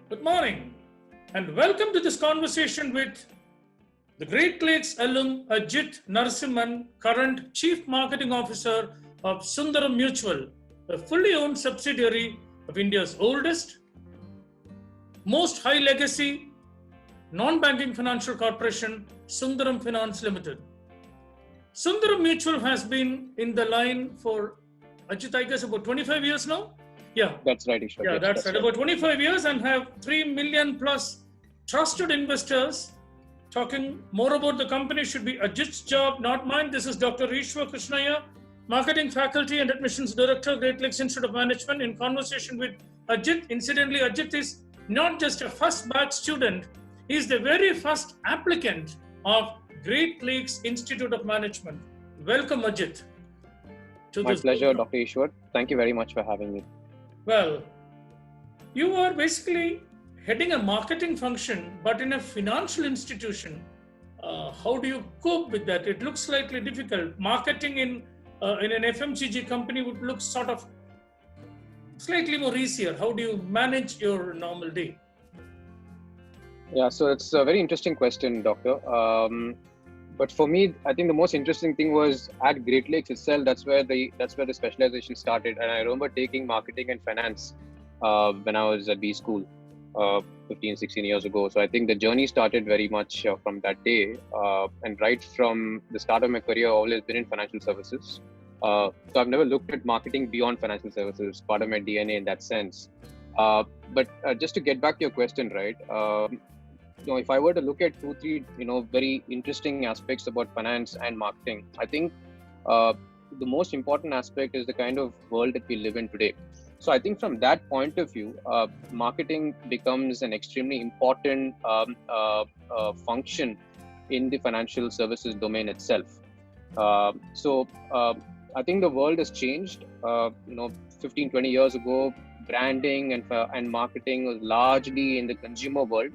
Good morning, and welcome to this conversation with the Great Lakes alum Ajith Narasimhan, current Chief Marketing Officer of Sundaram Mutual, a fully owned subsidiary of India's oldest, most high legacy, non-banking financial corporation, Sundaram Finance Limited. Sundaram Mutual has been in the line for, Ajit, I guess about 25 years now? Yeah. That's right, Easwar. Yeah, yes, that's right. About 25 years and have 3 million plus trusted investors. Talking more about the company should be Ajit's job, not mine. This is Dr. Easwar Krishna Iyer, Marketing Faculty and Admissions Director, Great Lakes Institute of Management, in conversation with Ajit. Incidentally, Ajit is not just a first batch student, he is the very first applicant of Great Lakes Institute of Management. Welcome, Ajit. My pleasure, Dr. Easwar. Thank you very much for having me. Well, you are basically heading a marketing function, but in a financial institution. How do you cope with that? It looks slightly difficult. Marketing in an FMCG company would look sort of slightly more easier. How do you manage your normal day? Yeah, so it's a very interesting question, Doctor. But for me, I think the most interesting thing was at Great Lakes itself. That's where the specialization started. And I remember taking marketing and finance when I was at B school 15, 16 years ago. So I think the journey started very much from that day. And right from the start of my career, I've always been in financial services. So I've never looked at marketing beyond financial services. It's part of my DNA in that sense. But just to get back to your question, right? If I were to look at 2-3, very interesting aspects about finance and marketing, I think the most important aspect is the kind of world that we live in today. So I think from that point of view, marketing becomes an extremely important function in the financial services domain itself. So I think the world has changed. 15, 20 years ago, branding and marketing was largely in the consumer world.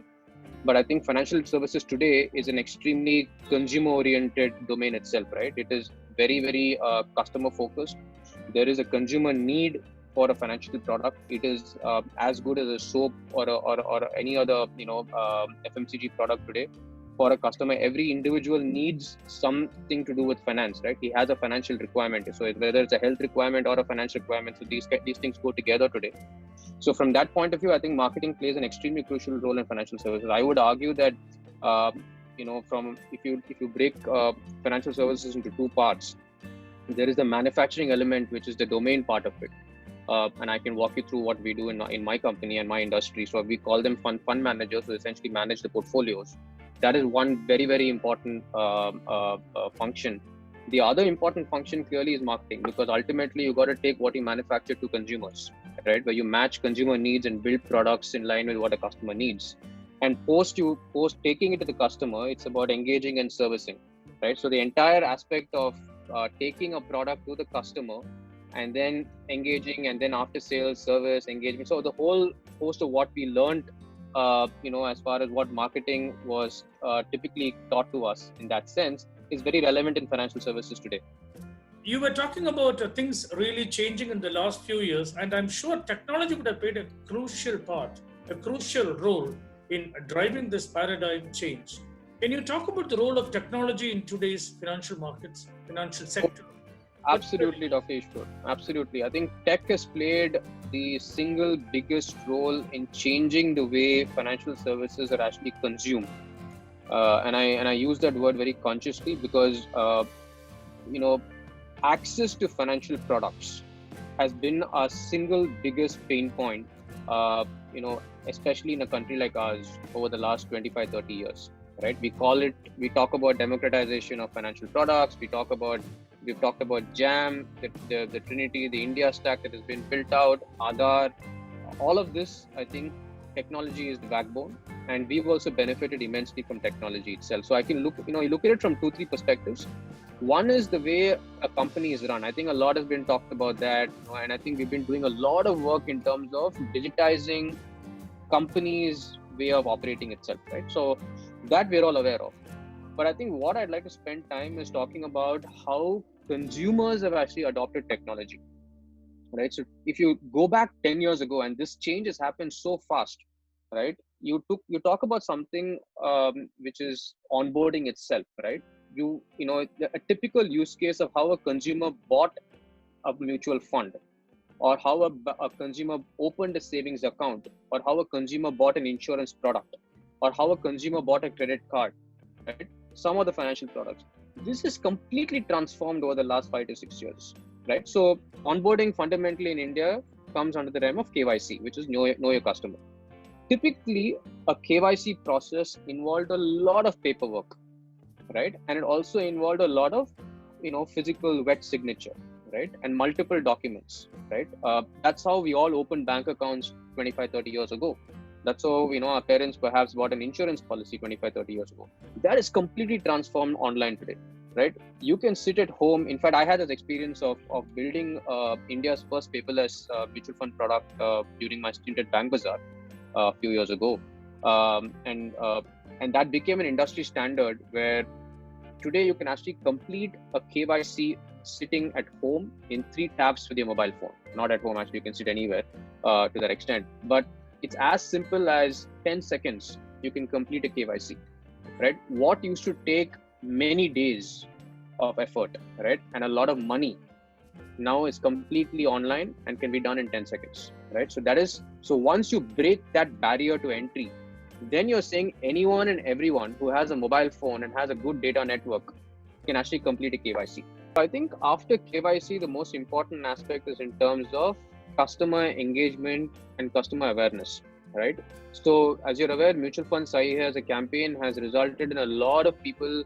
But I think financial services today is an extremely consumer-oriented domain itself, right? It is very, very customer-focused. There is a consumer need for a financial product. It is as good as a soap or any other, FMCG product today. For a customer, every individual needs something to do with finance, right? He has a financial requirement. So whether it's a health requirement or a financial requirement, so these things go together today. So from that point of view, I think marketing plays an extremely crucial role in financial services. I would argue that, if you break financial services into two parts, there is the manufacturing element, which is the domain part of it. And I can walk you through what we do in my company and my industry. So we call them fund managers, who essentially manage the portfolios. That is one very, very important function. The other important function clearly is marketing, because ultimately you got to take what you manufacture to consumers, right? Where you match consumer needs and build products in line with what a customer needs. And post taking it to the customer, it's about engaging and servicing, right? So the entire aspect of taking a product to the customer and then engaging, and then after sales, service, engagement. So the whole host of what we learned, as far as what marketing was typically taught to us in that sense, is very relevant in financial services today. You were talking about things really changing in the last few years, and I'm sure technology would have played a crucial role in driving this paradigm change. Can you talk about the role of technology in today's financial markets, financial sector? Absolutely, Dr. Easwar. Absolutely. I think tech has played the single biggest role in changing the way financial services are actually consumed. And I use that word very consciously because, access to financial products has been our single biggest pain point, especially in a country like ours over the last 25, 30 years, right? We talk about democratization of financial products. We've talked about JAM, the Trinity, the India stack that has been built out, Aadhaar, all of this. I think technology is the backbone, and we've also benefited immensely from technology itself. So I can look at it from 2-3 perspectives. One is the way a company is run. I think a lot has been talked about that, and I think we've been doing a lot of work in terms of digitizing companies' way of operating itself, right? So that we're all aware of. But I think what I'd like to spend time is talking about how consumers have actually adopted technology, right? So if you go back 10 years ago, and this change has happened so fast, right? You talk about something which is onboarding itself, right? A typical use case of how a consumer bought a mutual fund, or how a consumer opened a savings account, or how a consumer bought an insurance product, or how a consumer bought a credit card, right? Some of the financial products. This is completely transformed over the last 5 to 6 years, right? So onboarding fundamentally in India comes under the realm of KYC, which is know your customer. Typically, a KYC process involved a lot of paperwork, right? And it also involved a lot of, physical wet signature, right? And multiple documents, right? That's how we all opened bank accounts 25, 30 years ago. That's how, our parents perhaps bought an insurance policy 25, 30 years ago. That is completely transformed online today, right? You can sit at home. In fact, I had this experience of building India's first paperless mutual fund product during my stint at Bank Bazaar a few years ago. And that became an industry standard where today you can actually complete a KYC sitting at home in 3 taps with your mobile phone. Not at home, actually, you can sit anywhere to that extent. But it's as simple as 10 seconds, you can complete a KYC, right? What used to take many days of effort, right? And a lot of money now is completely online and can be done in 10 seconds, right? So once you break that barrier to entry, then you're saying anyone and everyone who has a mobile phone and has a good data network can actually complete a KYC. I think after KYC, the most important aspect is in terms of customer engagement and customer awareness, right? So as you're aware, Mutual Funds and FinTech as a campaign has resulted in a lot of people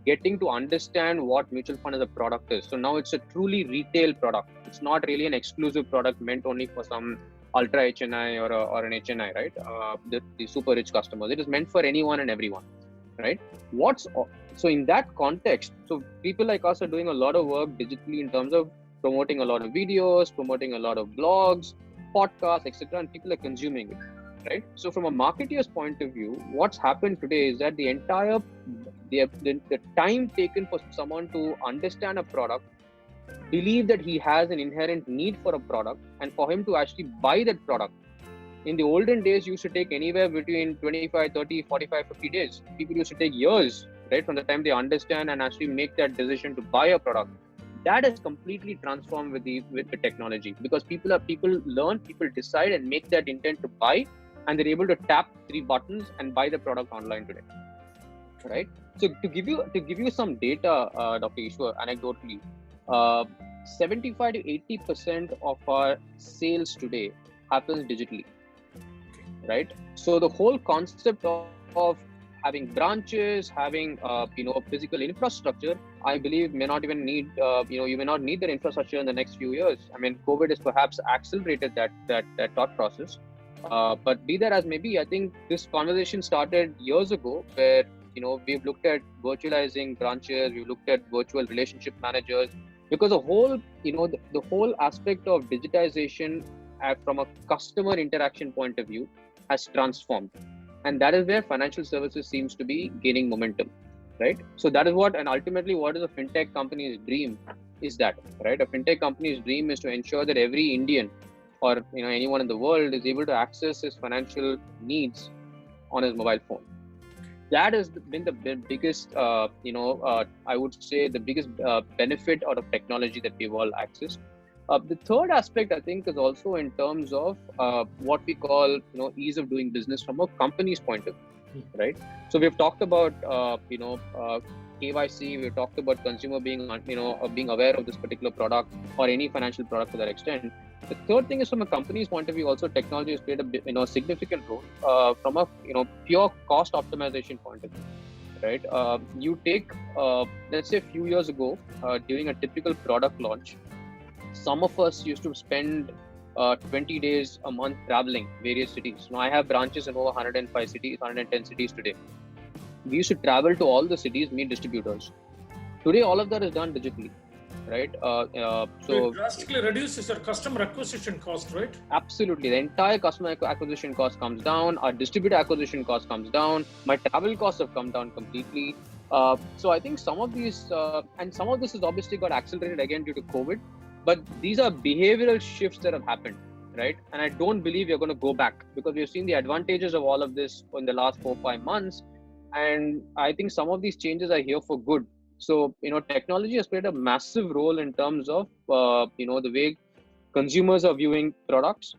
getting to understand what mutual fund as a product is. So now it's a truly retail product. It's not really an exclusive product meant only for some ultra HNI or an HNI, right? The super rich customers. It is meant for anyone and everyone, right? So in that context, so people like us are doing a lot of work digitally in terms of promoting a lot of videos, promoting a lot of blogs, podcasts, etc., and people are consuming it, right? So from a marketeer's point of view, what's happened today is that the entire the time taken for someone to understand a product, believe that he has an inherent need for a product, and for him to actually buy that product. In the olden days, used to take anywhere between 25, 30, 45, 50 days. People used to take years, right, from the time they understand and actually make that decision to buy a product. That is completely transformed with the technology, because people learn, people decide and make that intent to buy, and they're able to tap 3 buttons and buy the product online today, right? So to give you some data, Dr. Easwar, anecdotally, 75 to 80% of our sales today happens digitally, right? So the whole concept of having branches, having a physical infrastructure, I believe may not even need you may not need that infrastructure in the next few years. I mean, COVID has perhaps accelerated that thought process. But be that as may be, I think this conversation started years ago, where we've looked at virtualizing branches, we've looked at virtual relationship managers, because the whole the whole aspect of digitization from a customer interaction point of view has transformed, and that is where financial services seems to be gaining momentum, right? So that is and ultimately what is a fintech company's dream is that, right? A fintech company's dream is to ensure that every Indian or anyone in the world is able to access his financial needs on his mobile phone. That has been the biggest, I would say, the biggest benefit out of technology that we've all accessed. The third aspect, I think, is also in terms of what we call, ease of doing business from a company's point of view, right? So we've talked about, KYC. We've talked about consumer being aware of this particular product or any financial product to that extent. The third thing is, from a company's point of view, also technology has played a significant role from a pure cost optimization point of view, right? You take let's say a few years ago, during a typical product launch, some of us used to spend 20 days a month traveling various cities. Now I have branches in over 105 cities, 110 cities today. We used to travel to all the cities, meet distributors. Today, all of that is done digitally, right? So it drastically reduces your customer acquisition cost, right? Absolutely. The entire customer acquisition cost comes down. Our distributor acquisition cost comes down. My travel costs have come down completely. So I think some of these, and some of this has obviously got accelerated again due to COVID, but these are behavioral shifts that have happened, right? And I don't believe you're going to go back, because we've seen the advantages of all of this in the last 4-5 months. And I think some of these changes are here for good. So, technology has played a massive role in terms of, the way consumers are viewing products,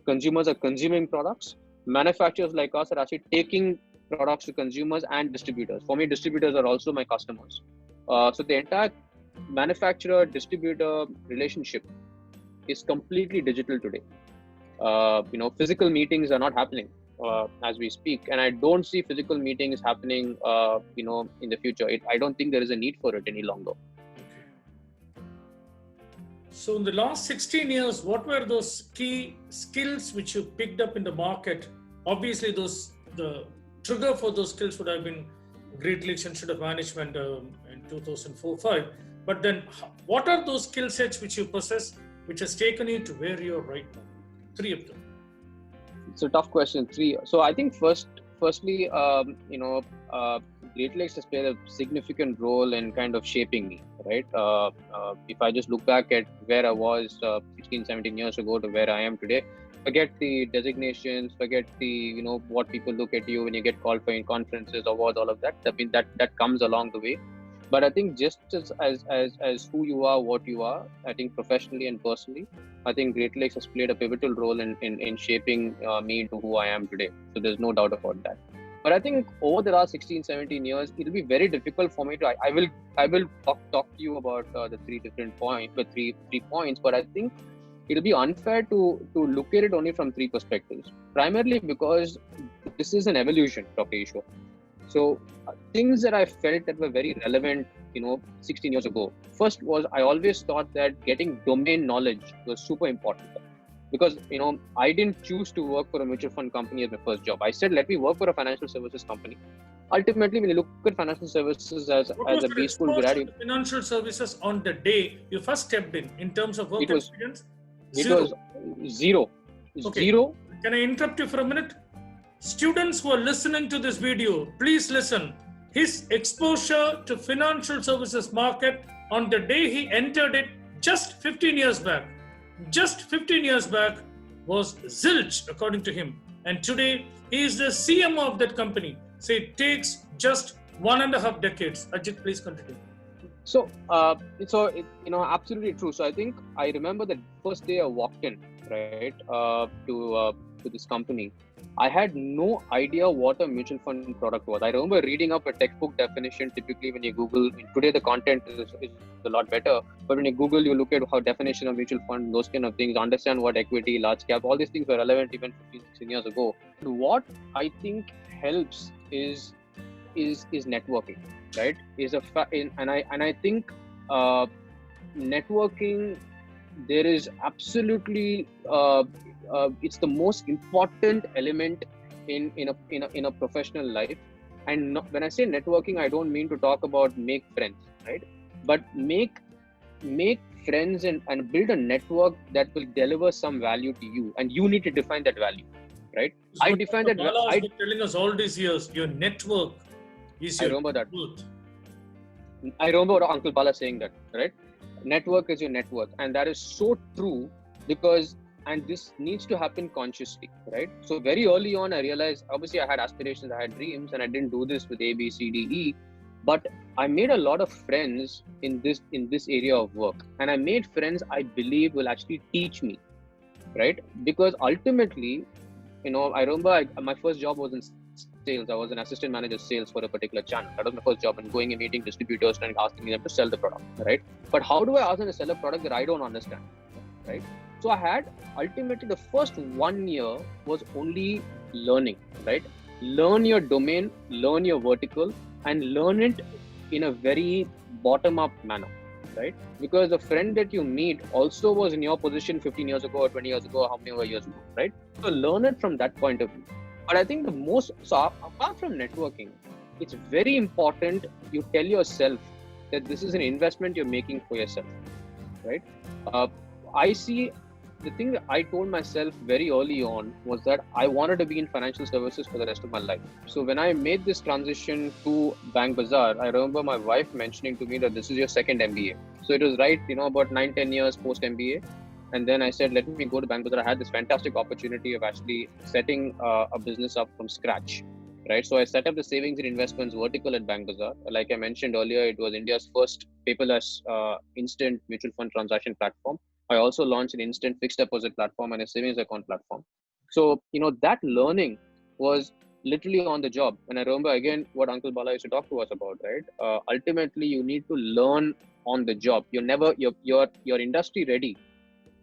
consumers are consuming products, manufacturers like us are actually taking products to consumers and distributors. For me, distributors are also my customers. So the entire manufacturer distributor relationship is completely digital today. Physical meetings are not happening as we speak, and I don't see physical meetings happening in the future. I don't think there is a need for it any longer. So in the last 16 years, what were those key skills which you picked up in the market? Obviously, the trigger for those skills would have been Great Lakes Institute of Management in 2004-5. But then, what are those skill sets which you possess, which has taken you to where you are right now? 3 of them. It's a tough question. 3. So I think firstly, Great Lakes has played a significant role in kind of shaping me, right? If I just look back at where I was 16, 17 years ago to where I am today, forget the designations, forget the, what people look at you when you get called for conferences, awards, all of that. I mean, that comes along the way. But I think just as who you are, what you are, I think professionally and personally, I think Great Lakes has played a pivotal role in shaping me into who I am today. So there's no doubt about that. But I think over the last 16, 17 years, it'll be very difficult for me to. I will talk to you about the three points. But I think it'll be unfair to look at it only from 3 perspectives. Primarily because this is an evolution, Dr. Easwar. So things that I felt that were very relevant, 16 years ago. First was, I always thought that getting domain knowledge was super important. Because, I didn't choose to work for a mutual fund company as my first job. I said, let me work for a financial services company. Ultimately, when you look at financial services as a B school graduate, financial services on the day you first stepped in terms of work experience? It was zero. Okay. Zero. Can I interrupt you for a minute? Students who are listening to this video, please listen. His exposure to financial services market on the day he entered it just 15 years back was zilch, according to him. And today he is the CMO of that company. So it takes just 1.5 decades. Ajit, please continue. So, absolutely true. So I think I remember the first day I walked in, right, to this company. I had no idea what a mutual fund product was. I remember reading up a textbook definition. Typically, when you Google, today the content is a lot better. But when you Google, you look at how definition of mutual fund, those kind of things, understand what equity, large cap, all these things were relevant even 15, 16 years ago. What I think helps is networking, right? And I think networking, there is absolutely it's the most important element in a professional life. And when I say networking, I don't mean to talk about make friends, right? But make friends and build a network that will deliver some value to you, and you need to define that value, right? So I define that. Bala has been telling us all these years, your network is your. I remember that. Truth. I remember Uncle Bala saying that, right? Network is your net worth, and that is so true because. And this needs to happen consciously, right? So very early on, I realized, obviously I had aspirations, I had dreams, and I didn't do this with A, B, C, D, E, but I made a lot of friends in this area of work. And I made friends I believe will actually teach me, right? Because ultimately, I remember my first job was in sales. I was an assistant manager of sales for a particular channel. That was my first job, and going and meeting distributors and asking them to sell the product, right? But how do I ask them to sell a product that I don't understand, right? So I had ultimately the first 1 year was only learning, right? Learn your domain, learn your vertical, and learn it in a very bottom-up manner, right? Because the friend that you meet also was in your position 15 years ago or 20 years ago, or how many years ago, right? So learn it from that point of view. But I think so apart from networking, it's very important you tell yourself that this is an investment you're making for yourself, right? I see. The thing that I told myself very early on was that I wanted to be in financial services for the rest of my life. So when I made this transition to Bank Bazaar, I remember my wife mentioning to me that this is your second MBA. So it was right, about 9-10 years post MBA. And then I said, let me go to Bank Bazaar. I had this fantastic opportunity of actually setting a business up from scratch, right? So I set up the savings and investments vertical at Bank Bazaar. Like I mentioned earlier, it was India's first paperless instant mutual fund transaction platform. I also launched an instant fixed deposit platform and a savings account platform. So, that learning was literally on the job. And I remember again what Uncle Bala used to talk to us about, right? Ultimately, you need to learn on the job. You're industry ready,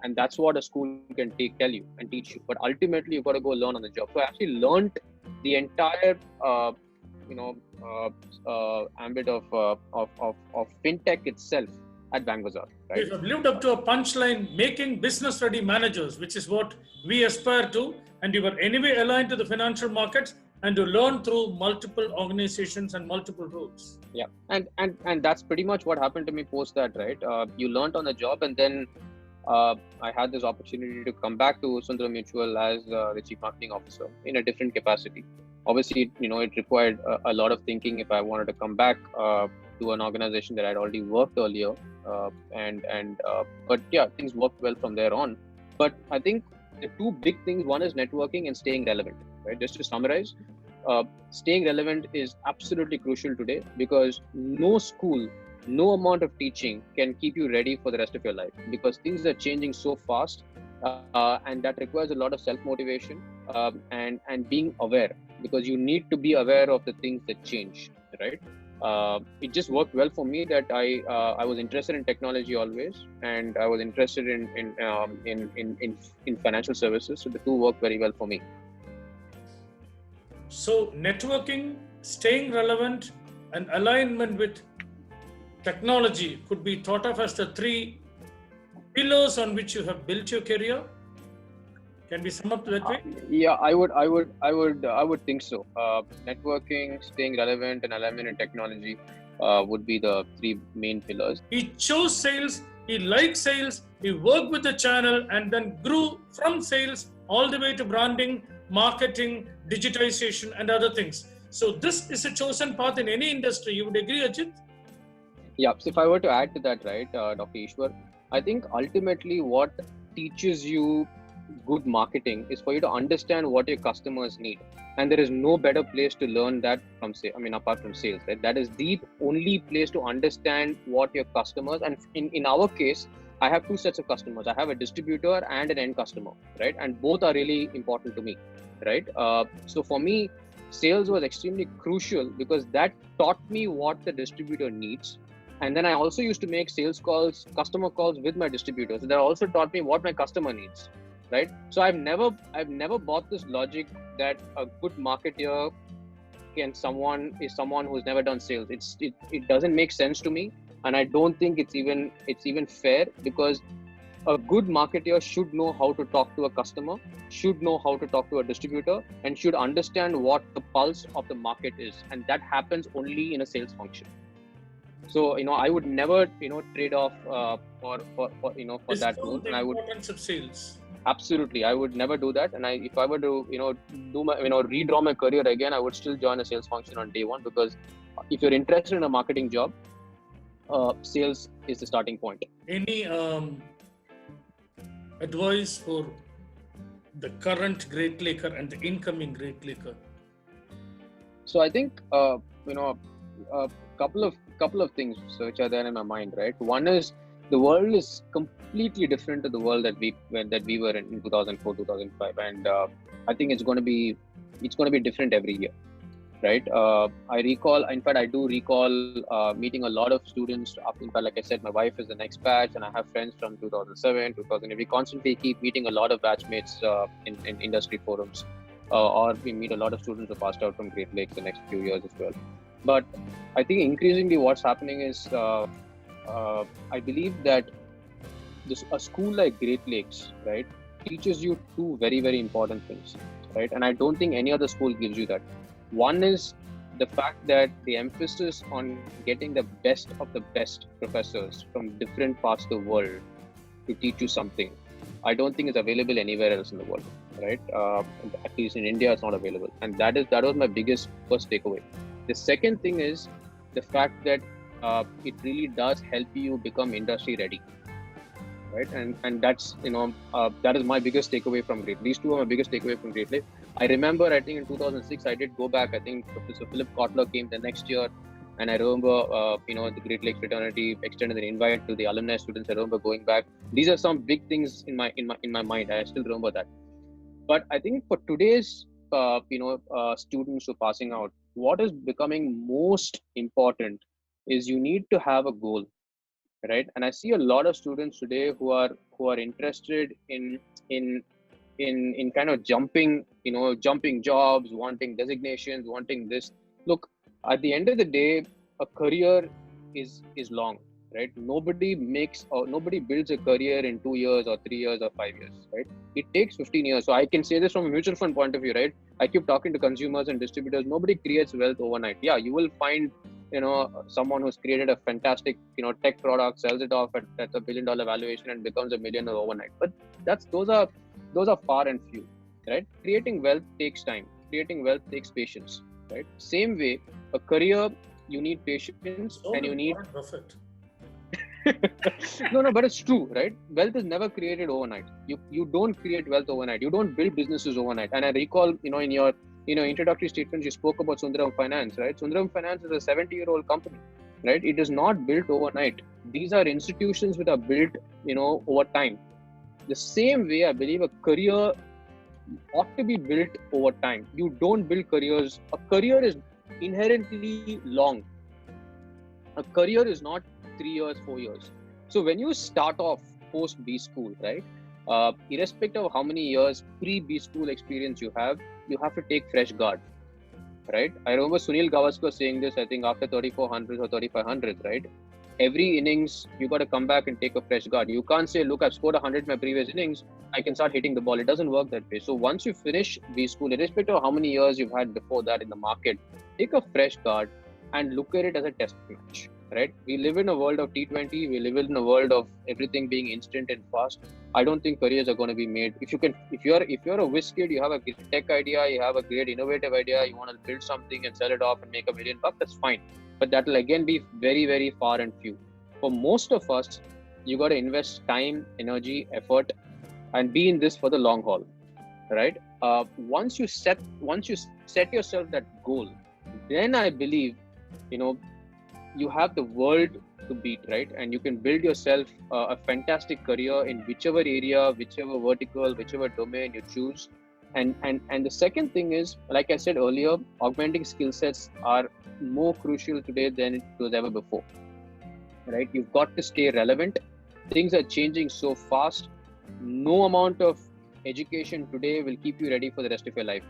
and that's what a school can tell you and teach you. But ultimately, you've got to go learn on the job. So I actually learned the entire ambit of fintech itself at Bank Bazaar. Right? You have lived up to a punchline, making business ready managers, which is what we aspire to. And you were anyway aligned to the financial markets and to learn through multiple organizations and multiple roles. Yeah, and that's pretty much what happened to me post that, right? You learned on the job, and then I had this opportunity to come back to Sundaram Mutual as the Chief Marketing Officer in a different capacity. Obviously, it required a lot of thinking if I wanted to come back to an organization that I'd already worked earlier. But yeah, things worked well from there on. But I think the two big things, one is networking and staying relevant, right? Just to summarize, staying relevant is absolutely crucial today because no school, no amount of teaching can keep you ready for the rest of your life because things are changing so fast, and that requires a lot of self-motivation and being aware, because you need to be aware of the things that change, right? It just worked well for me that I was interested in technology always, and I was interested in financial services, so the two worked very well for me. So networking, staying relevant, and alignment with technology could be thought of as the three pillars on which you have built your career. Can we sum up that way? Yeah, I would think so. Networking, staying relevant, and alignment in technology would be the three main pillars. He chose sales, he liked sales, he worked with the channel, and then grew from sales all the way to branding, marketing, digitization, and other things. So this is a chosen path in any industry. You would agree, Ajit? Yeah, so if I were to add to that, right, Dr. Easwar, I think ultimately what teaches you good marketing is for you to understand what your customers need. And there is no better place to learn that from, apart from sales, right? That is the only place to understand what your customers, and in our case, I have two sets of customers. I have a distributor and an end customer, right? And both are really important to me, right? So for me, sales was extremely crucial because that taught me what the distributor needs. And then I also used to make sales calls, customer calls with my distributors. So that also taught me what my customer needs, right? So I've never bought this logic that a good marketer is someone who's never done sales. It doesn't make sense to me, and I don't think it's even fair, because a good marketer should know how to talk to a customer, should know how to talk to a distributor, and should understand what the pulse of the market is, and that happens only in a sales function. So I would never trade off for that role. And I would importance of sales. Absolutely, I would never do that. And if I were to do my redraw my career again, I would still join a sales function on day one, because if you're interested in a marketing job, sales is the starting point. Any advice for the current Great Laker and the incoming Great Laker? So I think a couple of things which are there in my mind, right? One is the world is completely different to the world that we were in 2004, 2005, and I think it's going to be different every year, right? I do recall meeting a lot of students. In fact, like I said, my wife is the next batch, and I have friends from 2007, 2008. We constantly keep meeting a lot of batchmates in industry forums, or we meet a lot of students who passed out from Great Lakes the next few years as well. But I think increasingly what's happening is I believe that a school like Great Lakes, right, teaches you two very, very important things, right? And I don't think any other school gives you that. One is the fact that the emphasis on getting the best of the best professors from different parts of the world to teach you something, I don't think is available anywhere else in the world, right? At least in India, it's not available. And that was my biggest first takeaway. The second thing is the fact that it really does help you become industry ready, right? And that's that is my biggest takeaway from Great. These two are my biggest takeaway from Great Lakes. I remember, I think in 2006 I did go back. I think Professor Philip Kotler came the next year, and I remember the Great Lakes fraternity extended an invite to the alumni students. I remember going back. These are some big things in my mind. I still remember that. But I think for today's students who are passing out, what is becoming most important is you need to have a goal, right? And I see a lot of students today who are interested in kind of jumping jobs, wanting designations, wanting this. Look, at the end of the day, a career is long, right? Nobody builds a career in 2 years or 3 years or 5 years, right? It takes 15 years. So I can say this from a mutual fund point of view, right? I keep talking to consumers and distributors. Nobody creates wealth overnight. Yeah, you will find someone who's created a fantastic tech product, sells it off at $1 billion valuation and becomes a millionaire overnight. But those are far and few, right? Creating wealth takes time. Creating wealth takes patience, right? Same way, a career, you need patience and you need perfect. No, but it's true, right? Wealth is never created overnight. You don't create wealth overnight. You don't build businesses overnight. And I recall, in your introductory statements, you spoke about Sundaram Finance, right? Sundaram Finance is a 70-year-old company, right? It is not built overnight. These are institutions which are built, over time. The same way, I believe a career ought to be built over time. You don't build careers. A career is inherently long. A career is not 3 years, 4 years. So when you start off post B school, right? Irrespective of how many years pre B school experience you have to take fresh guard, right? I remember Sunil Gavaskar saying this, I think after 3400s or 3500s, right? Every innings, you got to come back and take a fresh guard. You can't say, look, I've scored 100 in my previous innings, I can start hitting the ball. It doesn't work that way. So once you finish B school, irrespective of how many years you've had before that in the market, take a fresh guard and look at it as a test match, right? We live in a world of T20. We live in a world of everything being instant and fast. I don't think careers are going to be made. If you're a whiz kid, you have a tech idea, you have a great innovative idea, you want to build something and sell it off and make $1 million, that's fine. But that will again be very, very far and few. For most of us, you got to invest time, energy, effort, and be in this for the long haul, right? Once you set yourself that goal, then I believe, you have the world to beat, right? And you can build yourself a fantastic career in whichever area, whichever vertical, whichever domain you choose. And the second thing is, like I said earlier, augmenting skill sets are more crucial today than it was ever before, right? You've got to stay relevant. Things are changing so fast. No amount of education today will keep you ready for the rest of your life.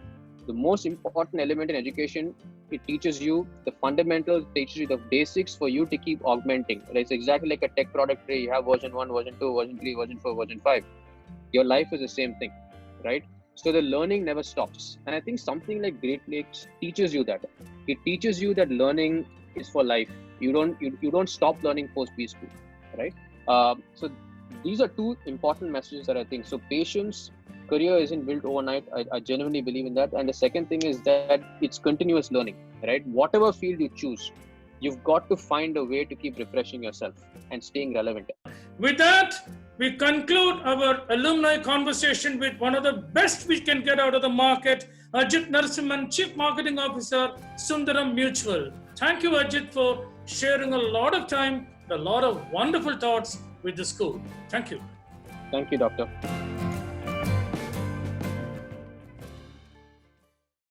The most important element in education, it teaches you the fundamentals, teaches you the basics for you to keep augmenting. It's exactly like a tech product today. You have version 1, version 2, version 3, version 4, version 5. Your life is the same thing, right? So the learning never stops. And I think something like Great Lakes teaches you that. It teaches you that learning is for life. You don't stop learning post B school, right? So these are two important messages that I think. So patience, career isn't built overnight. I genuinely believe in that. And the second thing is that it's continuous learning, right? Whatever field you choose, you've got to find a way to keep refreshing yourself and staying relevant. With that, we conclude our alumni conversation with one of the best we can get out of the market, Ajith Narasimhan, Chief Marketing Officer, Sundaram Mutual. Thank you, Ajit, for sharing a lot of time, a lot of wonderful thoughts with the school. Thank you. Thank you, Doctor.